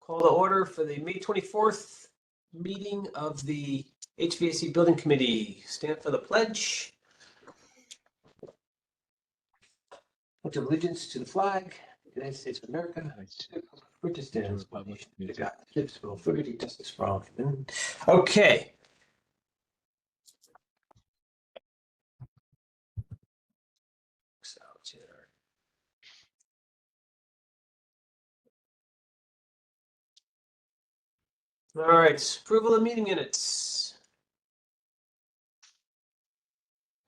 Call to order for the May 24th meeting of the HVAC Building Committee. Stand for the pledge. Pledge of allegiance to the flag, United States of America, which stands one nation under God, indivisible, with liberty and justice for all. Okay. All right, approval of meeting minutes.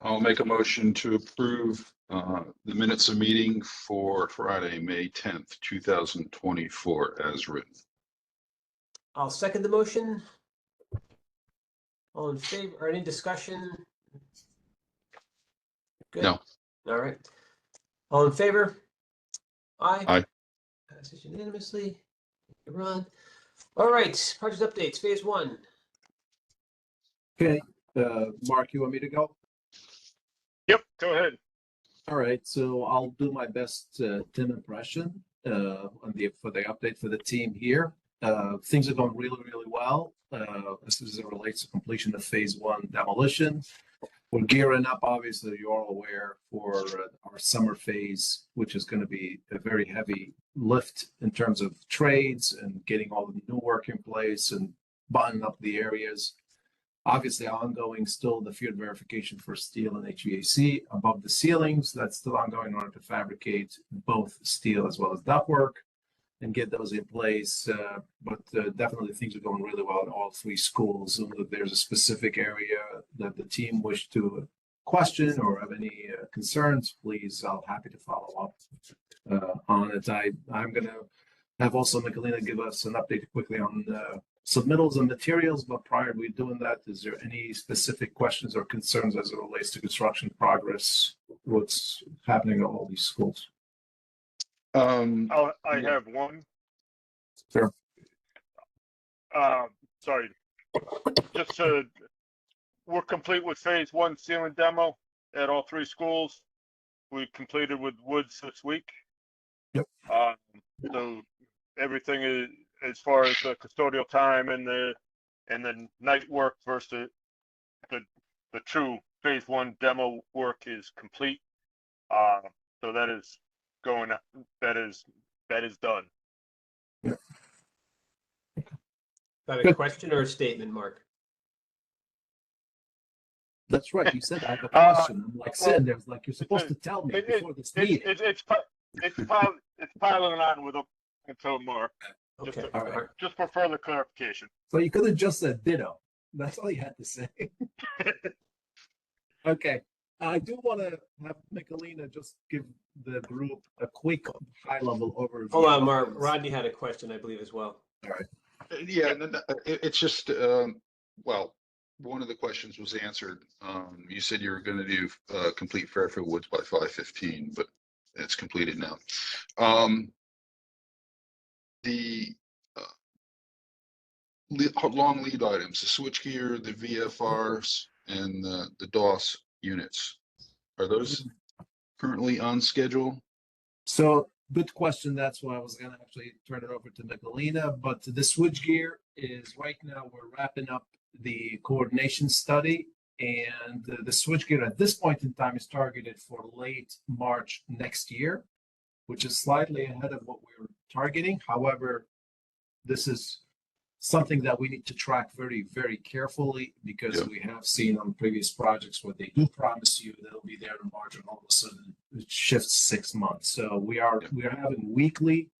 I'll make a motion to approve the minutes of meeting for Friday, May 10th, 2024 as written. I'll second the motion. All in favor or any discussion? Good. No. All right. All in favor? Aye. Aye. Passes unanimously. Ron. All right, project updates, phase one. Okay, Mark, you want me to go? Yep, go ahead. All right, so I'll do my best Tim impression for the update for the team here. Things are going really, really well as it relates to completion of phase one demolition. We're gearing up, obviously, you're all aware, for our summer phase, which is going to be a very heavy lift in terms of trades and getting all the new work in place and buttoning up the areas. Obviously, ongoing still the field verification for steel and HVAC above the ceilings. That's still ongoing in order to fabricate both steel as well as ductwork and get those in place. But definitely things are going really well in all three schools. So if there's a specific area that the team wish to question or have any concerns, please, I'll happy to follow up on it. I'm going to have also Michelina give us an update quickly on submittals and materials, but prior to we doing that, is there any specific questions or concerns as it relates to construction progress, what's happening at all these schools? I have one. Sure. Sorry. Just we're complete with phase one ceiling demo at all three schools. We completed with Woods this week. Yep. So everything is, as far as the custodial time and the night work versus the true phase one demo work is complete. So that is going. That is done. Yeah. Is that a question or a statement, Mark? That's right. You said I have a question. I'm like sitting there, like you're supposed to tell me before this meeting. It's piling on with until Mark. Okay. All right. Just for further clarification. So you could have just said ditto. That's all you had to say. Okay. I do want to have Michelina just give the group a quick high-level overview. Hold on, Mark. Rodney had a question, I believe, as well. All right. Yeah, it's just, well, one of the questions was answered. You said you were going to do complete Fairfield Woods by 5:15, but it's completed now. The long lead items, the switchgear, the VFRs, and the DOS units, are those currently on schedule? So good question. That's why I was going to actually turn it over to Michelina. But the switchgear is right now we're wrapping up the coordination study, and the switchgear at this point in time is targeted for late March next year, which is slightly ahead of what we were targeting. However, this is something that we need to track very, very carefully because we have seen on previous projects where they do promise you they'll be there in March, and all of a sudden it shifts 6 months. So we are having weekly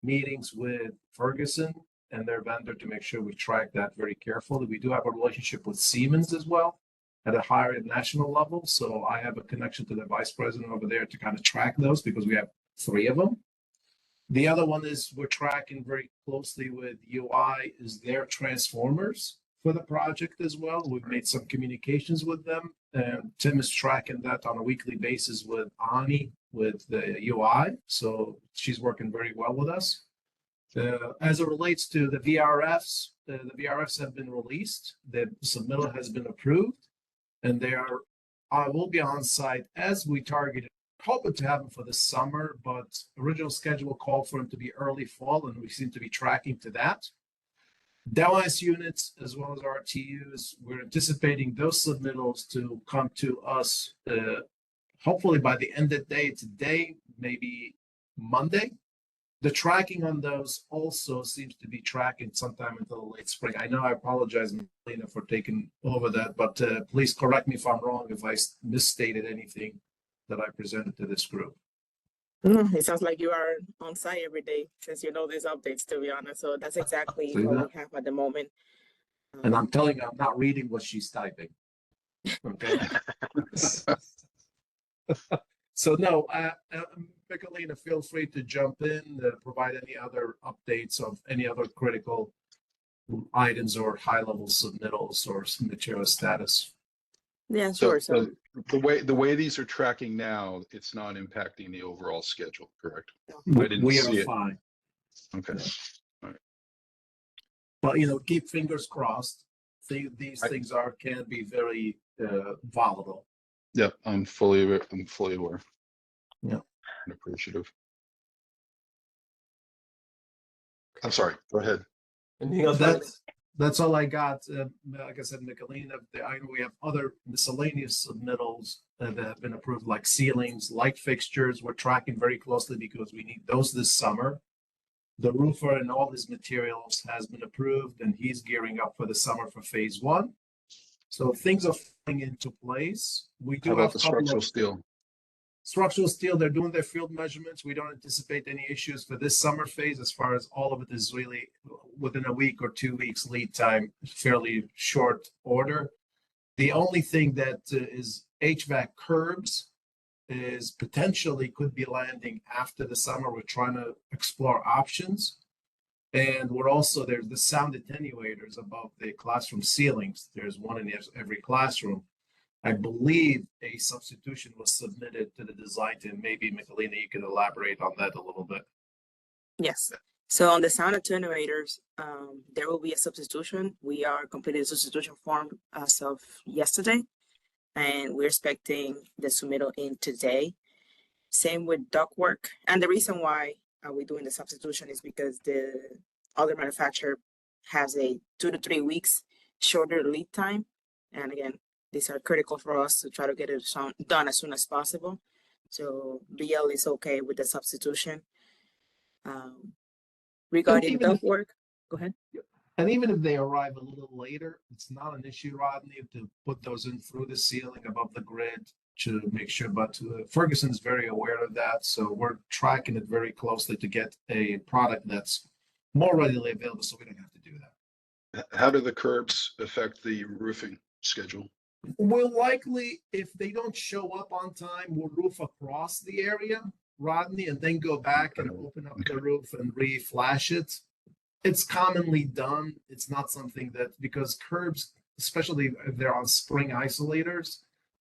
meetings with Ferguson and their vendor to make sure we track that very carefully. We do have a relationship with Siemens as well at a higher national level. So I have a connection to the vice president over there to kind of track those because we have 3 of them. The other one is we're tracking very closely with UI is their transformers for the project as well. We've made some communications with them, and Tim is tracking that on a weekly basis with Ani with the UI. So she's working very well with us. As it relates to the VRFs, the VRFs have been released. The submittal has been approved, and they will be on site as we targeted hoping to have him for the summer, but original schedule called for him to be early fall, and we seem to be tracking to that. DELIS units as well as RTUs, we're anticipating those submittals to come to us hopefully by the end of the day today, maybe Monday. The tracking on those also seems to be tracking sometime until the late spring. I know I apologize, Melina, for taking over that, but please correct me if I'm wrong, if I misstated anything that I presented to this group. It sounds like you are on site every day since you know these updates, to be honest. So that's exactly See what that? we have at the moment. And I'm telling you, I'm not reading what she's typing. Okay. So no, Michelina, feel free to jump in, provide any other updates of any other critical items or high-level submittals or material status. Yeah, sure. So The way these are tracking now, it's not impacting the overall schedule, correct? I didn't We see are it. fine. Okay. But, you know, keep fingers crossed. These I- things can be very volatile. Yep, I'm fully aware. Yeah. And appreciative. I'm sorry, go ahead. Anything else? Mike? That's all I got. Like I said, Michelina, I know we have other miscellaneous submittals that have been approved, like ceilings, light fixtures. We're tracking very closely because we need those this summer. The roofer and all his materials has been approved, and he's gearing up for the summer for phase one. So things are falling into place. We do How about have the a couple structural of steel? structural steel. They're doing their field measurements. We don't anticipate any issues for this summer phase, as far as all of it is really within a week or 2 weeks lead time, fairly short order. The only thing that is HVAC curbs is potentially could be landing after the summer. We're trying to explore options. And we're also, there's the sound attenuators above the classroom ceilings. There's one in every classroom. I believe a substitution was submitted to the design team. Maybe Michelina, you can elaborate on that a little bit. yes. So on the sound attenuators, there will be a substitution. We are completing the substitution form as of yesterday, and we're expecting the submittal in today. Same with ductwork. And the reason why we're doing the substitution is because the other manufacturer has a 2 to 3 weeks shorter lead time. And again, these are critical for us to try to get it done as soon as possible. So BL is okay with the substitution. Regarding even if- ductwork, go ahead. And even if they arrive a little later, it's not an issue, Rodney, to put those in through the ceiling above the grid to make sure. But Ferguson's very aware of that. So we're tracking it very closely to get a product that's more readily available so we don't have to do that. How do the curbs affect the roofing schedule? We'll likely, if they don't show up on time, we'll roof across the area, Rodney, and then go back and open up the roof and re-flash it. It's commonly done. It's not something that, because curbs, especially if they're on spring isolators,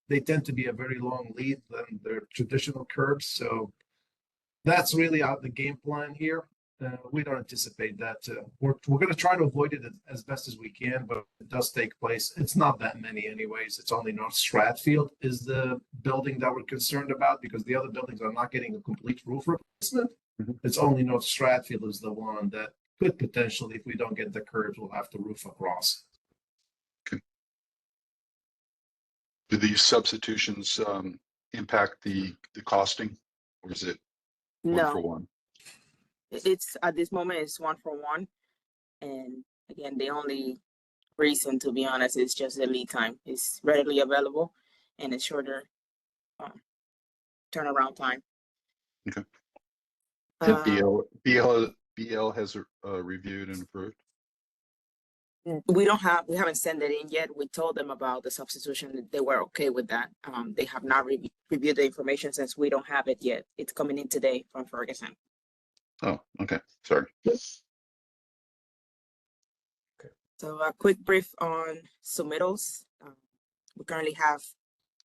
they tend to be a very long lead than their traditional curbs. So that's really out the game plan here. We don't anticipate that. We're going to try to avoid it as best as we can, but it does take place. It's not that many anyways. It's only North Stratfield is the building that we're concerned about, because the other buildings are not getting a complete roof replacement. It's only North Stratfield is the one that could potentially, if we don't get the curbs, we'll have to roof across. Okay. Do these substitutions impact the costing, or is it one for No, one? it's at this moment it's 1 for 1. And again, the only reason, to be honest, is just the lead time. It's readily available and it's shorter turnaround time. Okay. Uh, BL has reviewed and approved. we haven't sent it in yet. We told them about the substitution. They were okay with that. They have not reviewed the information since we don't have it yet. It's coming in today from Ferguson. Oh, okay. Sorry. So a quick brief on submittals. We currently have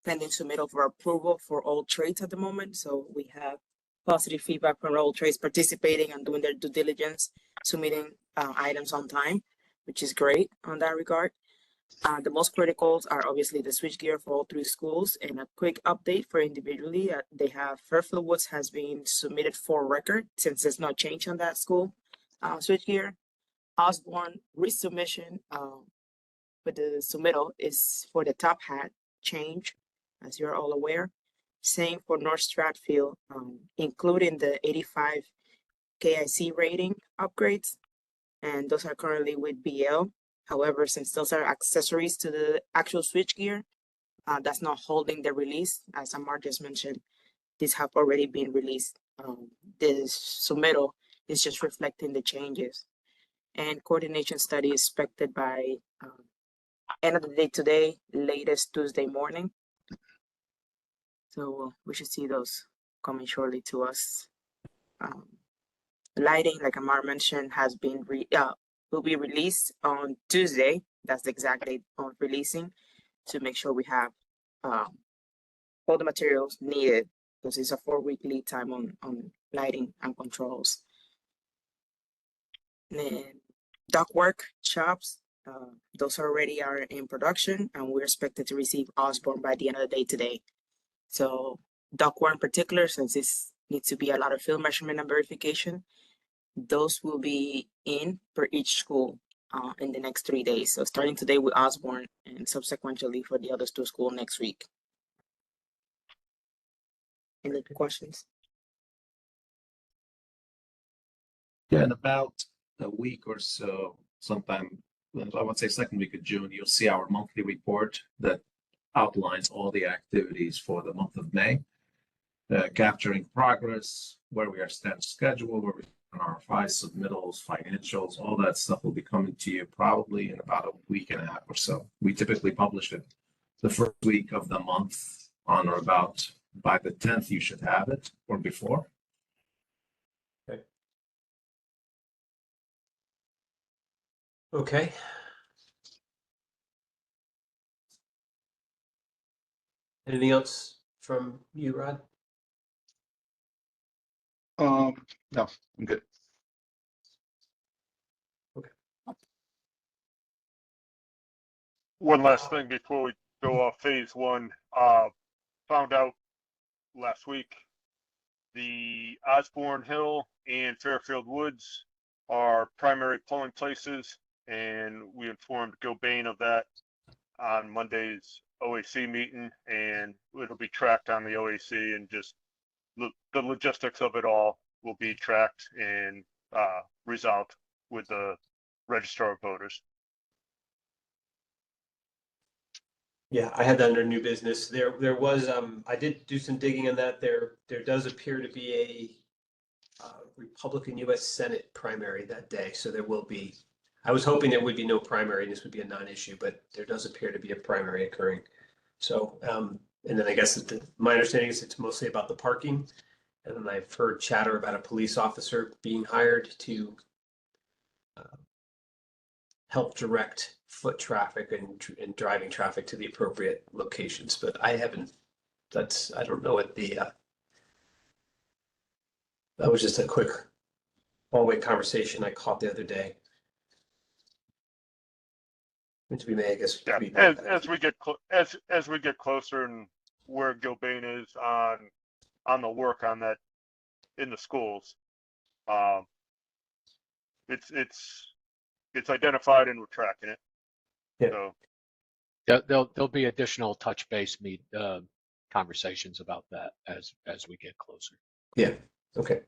pending submittal for approval for all trades at the moment. So we have positive feedback from all trades participating and doing their due diligence, submitting items on time, which is great on that regard. The most criticals are obviously the switchgear for all three schools, and a quick update for individually. They have Fairfield Woods has been submitted for record since there's no change on that school switchgear. Osborne resubmission with the submittal is for the top hat change, as you're all aware. Same for North Stratfield, including the 85 KIC rating upgrades, and those are currently with BL. However, since those are accessories to the actual switchgear, that's not holding the release. As Amar just mentioned, these have already been released. This submittal is just reflecting the changes. And coordination study is expected by end of the day today, latest Tuesday morning. So we should see those coming shortly to us. Lighting, like Amar mentioned, has been will be released on Tuesday. That's the exact date of releasing, to make sure we have all the materials needed, because it's a 4-week lead time on lighting and controls. And then ductwork shops, those already are in production, and we're expected to receive Osborne by the end of the day today. So ductwork in particular, since this needs to be a lot of field measurement and verification, those will be in per each school in the next 3 days. So starting today with Osborne and subsequently for the other 2 schools next week. Any questions? Yeah, in about a week or so, sometime, I would say second week of June, you'll see our monthly report that outlines all the activities for the month of May, capturing progress, where we are stand schedule, where we on our submittals, financials, all that stuff will be coming to you probably in about a week and a half or so. We typically publish it the first week of the month on or about by the 10th, you should have it or before. Okay. Anything else from you, Rod? No, I'm good. One last thing before we go off phase one, found out last week, the Osborne Hill and Fairfield Woods are primary polling places, and we informed Gilbane of that on Monday's OAC meeting, and it'll be tracked on the OAC, and just the logistics of it all will be tracked and resolved with the registrar of voters. Yeah, I had that under new business. There was I did do some digging on that. There does appear to be a Republican U.S. Senate primary that day, so there will be. I was hoping there would be no primary and this would be a non-issue, but there does appear to be a primary occurring. So and then I guess my understanding is it's mostly about the parking, and then I've heard chatter about a police officer being hired to help direct foot traffic and driving traffic to the appropriate locations. But I haven't, I don't know what the, that was just a quick hallway conversation I caught the other day. Which we may, I guess. Yeah, as we get closer and where Gilbane is on the work on that in the schools, it's identified and we're tracking it. Yeah. So there'll be additional touch base conversations about that as we get closer. Yeah. Okay.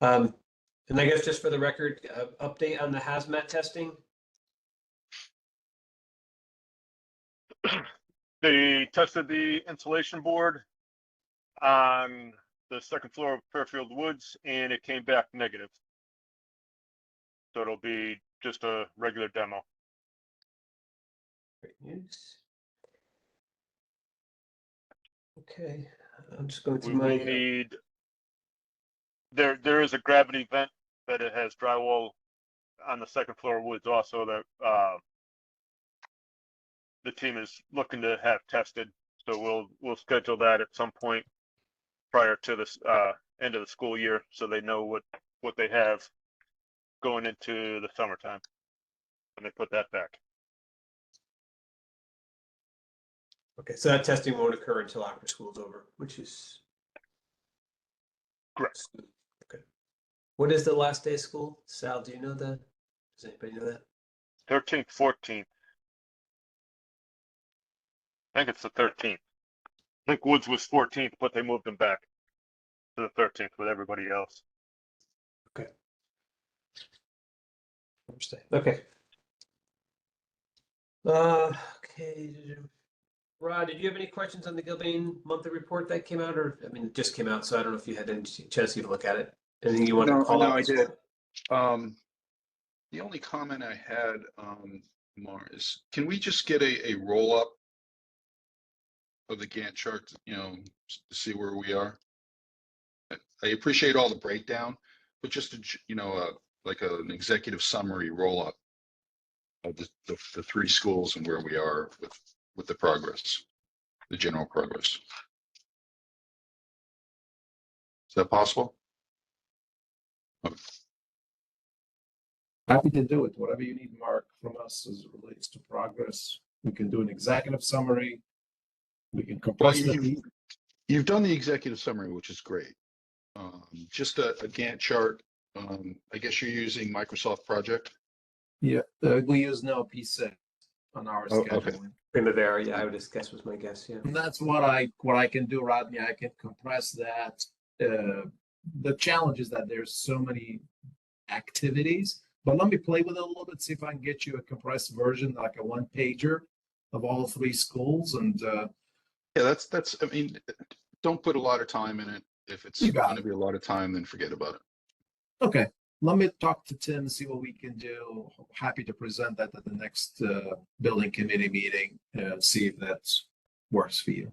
And I guess just for the record, update on the hazmat testing. they tested the insulation board on the second floor of Fairfield Woods, and it came back negative. So it'll be just a regular demo. Great news. Okay, I'm just going to We will need, there is a gravity vent that it has drywall on the second floor of Woods also that the team is looking to have tested. So we'll schedule that at some point prior to this end of the school year, so they know what they have going into the summertime. when they put that back. Okay, so that testing won't occur until after school's over, which is. Correct. Okay. What is the last day of school? Sal, do you know that? Does anybody know that? 13th, 14th. I think it's the 13th. I think Woods was 14th, but they moved him back to the 13th with everybody else. Okay. Understand. Okay. Okay. Rod, did you have any questions on the Gilbane monthly report that came out, or I mean, it just came out, so I don't know if you had any chance to even look at it. Anything you want to call No, out? I as did. well? The only comment I had, Mar, is can we just get a roll up of the Gantt chart, you know, to see where we are? I appreciate all the breakdown, but just a, you know, like an executive summary roll up of the three schools and where we are with the progress, the general progress. Is that possible? Happy to do it. Whatever you need, Mark, from us as it relates to progress. We can do an executive summary. We can compress the. You've done the executive summary, which is great. Just a Gantt chart. I guess you're using Microsoft Project. Yeah, we use now P6 on our Oh, okay. scheduling. Primavera, yeah, I would guess was my guess, yeah. And that's what I can do, Rodney. I can compress that. The challenge is that there's so many activities, but let me play with it a little bit, see if I can get you a compressed version, like a one pager of all three schools. And Yeah, that's. I mean, don't put a lot of time in it. If it's You got going to be a lot of time, then forget about it. okay, let me talk to Tim, see what we can do. Happy to present that at the next building committee meeting and see if that works for you.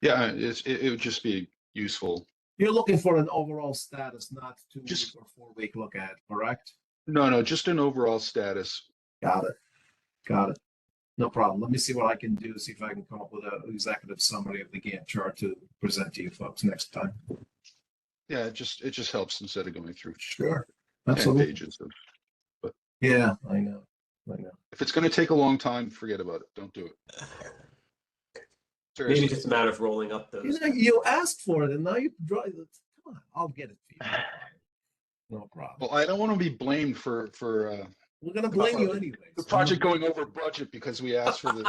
Yeah, it would just be useful. You're looking for an overall status, not 2 week Just- or 4 week look at, correct? No, just an overall status. Got it. Got it. No problem. Let me see what I can do, see if I can come up with an executive summary of the Gantt chart to present to you folks next time. Yeah, it just helps instead of going through Sure. 10 Absolutely. pages of. Yeah, I know. I know. If it's going to take a long time, forget about it. Don't do it. Maybe Seriously. just a matter of rolling up those. You know, you asked for it and now you draw. Come on, I'll get it for you. No problem. Well, I don't want to be blamed for We're gonna blame you anyways. the project going over budget because we asked for the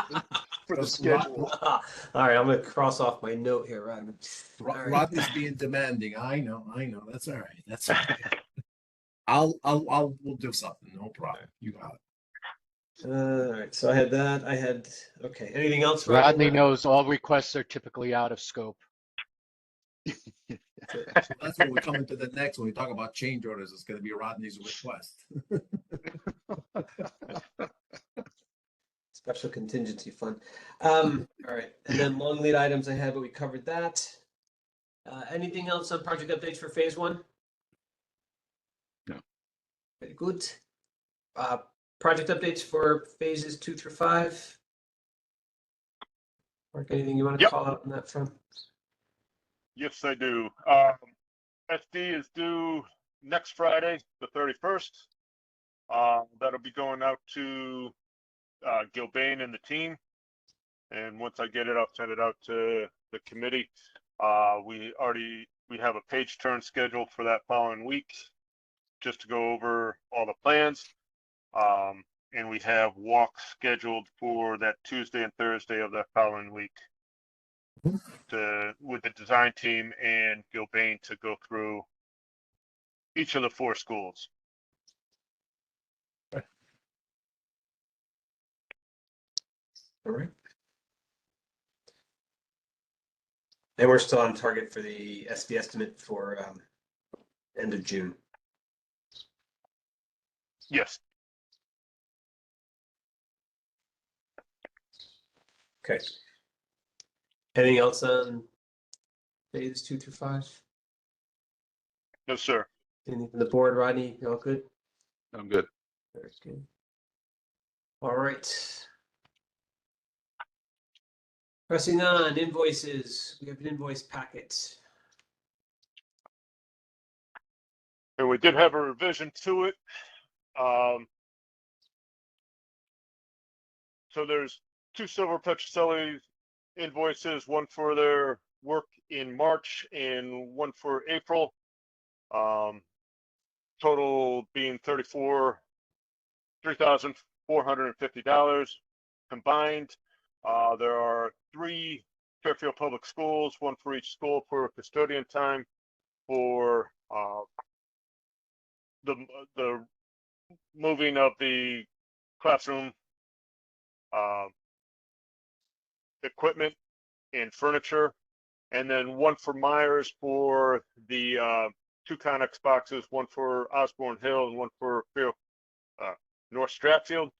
for the Because schedule. All right, I'm gonna cross off my note here, Rod. All right. Rodney's being demanding. I know. That's all right. That's all right. We'll do something. No problem. You got it. All right, so I had that. I had, okay, anything else? Rodney knows all requests are typically out of scope. So that's when we come into the next, when we talk about change orders, it's gonna be Rodney's request. Special contingency fund. All right, and then long lead items I had, but we covered that. Anything else on project updates for phase one? No. Very good. Project updates for phases 2 through 5. Mark, anything you want to Yep. call out on that front? Yes, I do. SD is due next Friday, the 31st. That'll be going out to Gilbane and the team. And once I get it, I'll send it out to the committee. We have a page turn scheduled for that following week, just to go over all the plans. And we have walks scheduled for that Tuesday and Thursday of that following week with the design team and Gilbane to go through each of the 4 schools. All right. And we're still on target for the SD estimate for end of June. Yes. Okay. Anything else on phase 2 through 5? No, sir. Anything from the board, Rodney? You all good? I'm good. Very good. All right. Pressing on, invoices. We have an invoice packet. And we did have a revision to it. so there's two Silver Petrocelli invoices, one for their work in March and one for April. Total being $3,450 combined. There are 3 Fairfield Public Schools, one for each school for custodian time for the moving of the classroom equipment and furniture, and then one for Myers for the 2 Connex boxes, one for Osborne Hill and one for North Stratfield.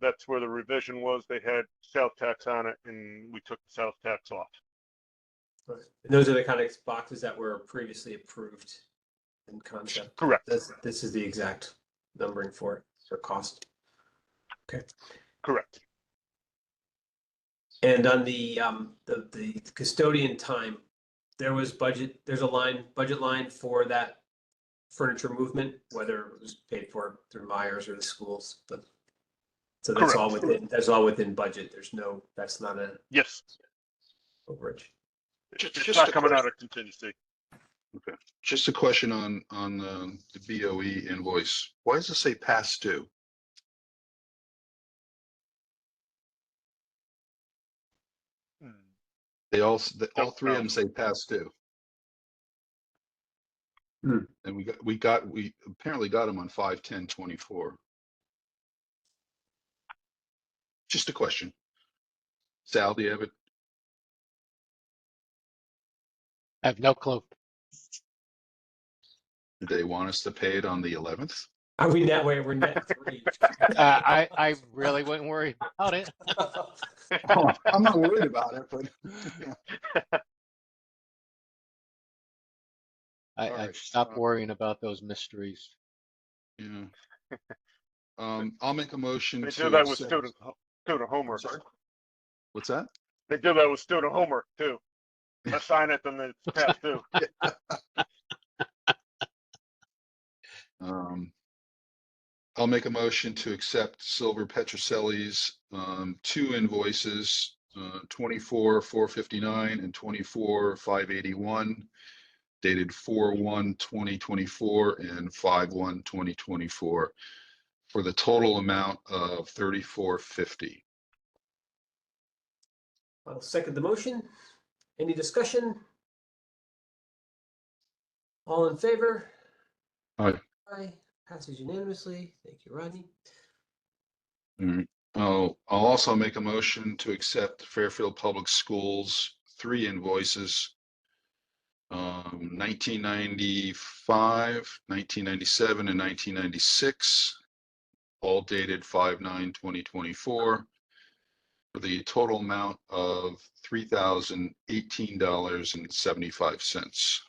That's where the revision was. They had sales tax on it, and we took the sales tax off. Right. And those are the kind of boxes that were previously approved in concept. Correct. This is the exact numbering for it, or cost. Okay. Correct. And on the custodian time, there's a budget line for that furniture movement, whether it was paid for through Myers or the schools, but so that's all within budget. That's not a Yes. overage. It's not coming out of contingency. Okay, just a question on the BOE invoice. Why does it say past due? All 3 of them say past due. And we apparently got them on 5/10/24. Just a question. Sal, do you have it? I have no clue. Do they want us to pay it on the 11th? Are we that way? We're net 3. I really wouldn't worry about it. Oh, I'm not worried about it, but I right, stopped worrying about those mysteries. yeah. I'll make a motion They to do that with accept- student homework. Sorry? What's that? They do that with student homework too. Assign it, then it's past due. I'll make a motion to accept Silver Petrocelli's 2 invoices, 24/459 and 24/581, dated 4/1/2024 and 5/1/2024, for the total amount of $3,450. I'll second the motion. Any discussion? All in favor? Aye. Aye. Passes unanimously. Thank you, Rodney. I'll also make a motion to accept Fairfield Public Schools 3 invoices, 1995, 1997, and 1996, all dated 5/9/2024, for the total amount of $3,018.75.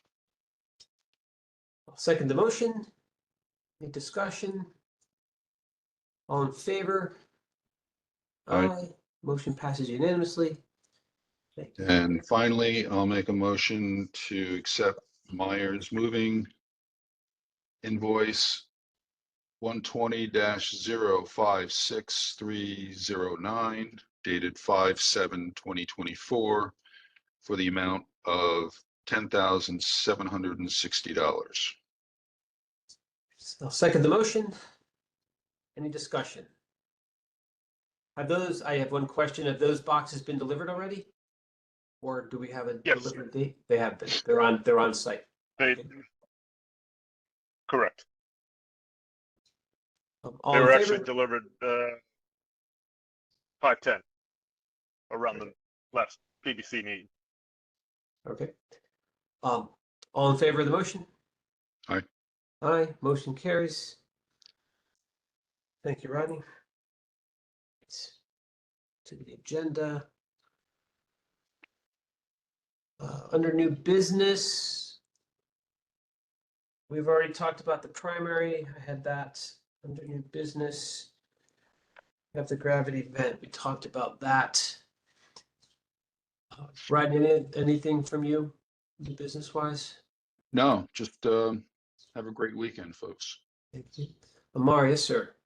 I'll second the motion. Any discussion? All in favor? Aye. Motion passes unanimously. Thank you. And finally, I'll make a motion to accept Myers Moving invoice 120-056309, dated 5/7/2024, for the amount of $10,760. I'll second the motion. Any discussion? I have one question. Have those boxes been delivered already? Or do we have a Yes. delivery date? They have been. They're on site. Correct. All They in were favor? actually delivered 5/10 around the last PBC meeting. Okay. All in favor of the motion? Aye. Aye, motion carries. Thank you, Rodney. To the agenda. Under new business. We've already talked about the primary. I had that under new business. We have the gravity vent. We talked about that. Rodney, anything from you, business wise? No, just have a great weekend, folks. Thank you. Amar, yes, sir.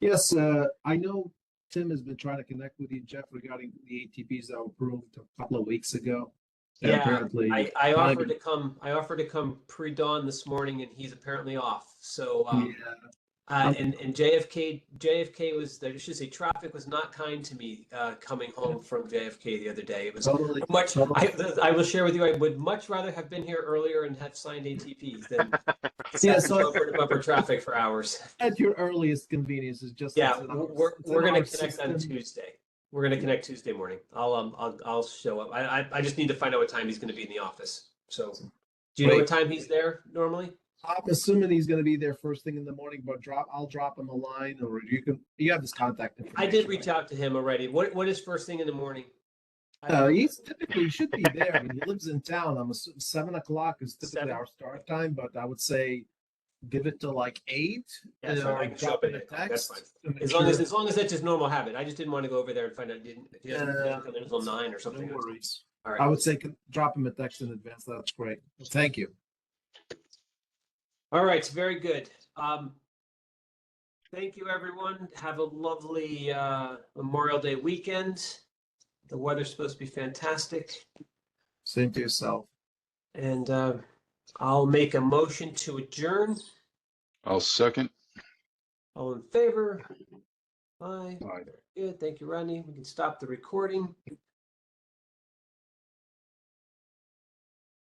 Yes, I know Tim has been trying to connect with you, Jeff, regarding the ATPs that were approved a couple of weeks ago. And Yeah, apparently, I offered timing- to come. I offered to come pre-dawn this morning, and he's apparently off. So, Yeah, and JFK was there. I should say traffic was not kind to me coming home from JFK the other day. It was totally. much. totally. I will share with you. I would much rather have been here earlier and have signed ATPs than Yeah, sat so- in bumper to bumper traffic for hours. At your earliest convenience is just. Yeah, it's an hour- we're it's an gonna hour connect on 16. Tuesday. We're gonna connect Tuesday morning. I'll show up. I just need to find out what time he's gonna be in the office. So, do you know what time he's there normally? I'm assuming he's going to be there first thing in the morning, but I'll drop him a line, or you have his contact information. I did reach out to him already. What is first thing in the morning? He's typically should be there. I mean, he lives in town. I'm assuming 7 o'clock is typically 7? our start time, but I would say give it to like 8. Yeah, that's fine. I can show up drop at in a 8 o'clock. That's fine. text to make As long as sure- that's just normal habit. I just didn't want to go over there and find out he doesn't come in until 9 or something. No worries. All I right. would say drop him a text in advance. That's great. Thank you. All right. Very good. Thank you, everyone. Have a lovely Memorial Day weekend. The weather's supposed to be fantastic. Same to yourself. And I'll make a motion to adjourn. I'll second. All in favor? Aye. Aye. Good. Thank you, Rodney. We can stop the recording.